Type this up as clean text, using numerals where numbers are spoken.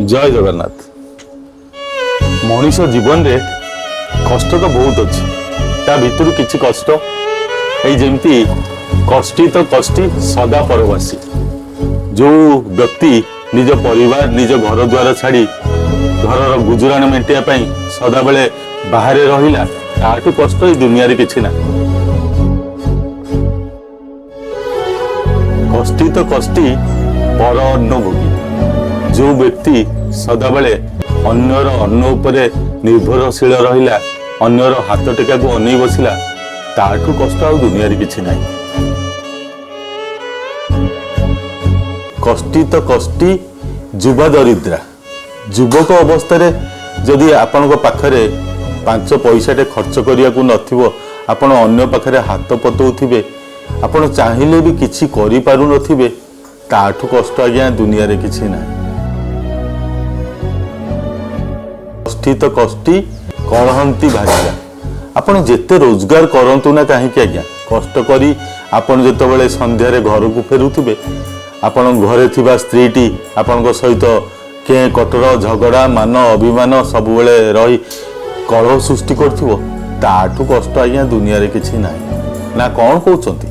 जय जगन्नाथ। मनीष जीवन रे कष्ट तो बहुत अच्छी ता भितर किसी कष्ट जमती कष्टी तो कष्टी सदा परवासी जो व्यक्ति निज परिवार निज घर द्वार छाड़ी घर गुजराण मेटिया सदा बेले बाहर रहिला ताठू कष्ट ई दुनिया रे किछि ना। कष्टी तो कष्टी पर अन्नभोगी जो व्यक्ति सदा बेले अन्यर अन्न उपरे निर्भरशील रहिला अन्यर हाथ टेका को अनै बसिला ताठू कष्ट आ दुनिया रे किछि नाही। कष्टी तो कष्टी युवा दरिद्रा युवक अवस्था जदि आपण पाखरे 5 पैसा खर्च करिया को नथिबो आपण अन्य पाखरे हाथ पतौथिबे आपण चाहिले भी किछि करि पारु नथिबे ताठू कष्ट आज्ञा दुनिया रे किछि नाही। कष्टी तो कष्टी कलहंती भारिया आपण जेते रोजगार करंतु ना काहे कि आज्ञा कष्ट करी आपण जेतेबेले संध्यारे घर को फेरुथिबे आपण घरे थिबा स्त्रीटी आपण सहित के कटर झगड़ा मान अभिमान सब बेले रही कलह सृष्टि करथिबो ताठू कष्ट आज्ञा दुनिया रे किछि नाही ना कौन कहउचंती।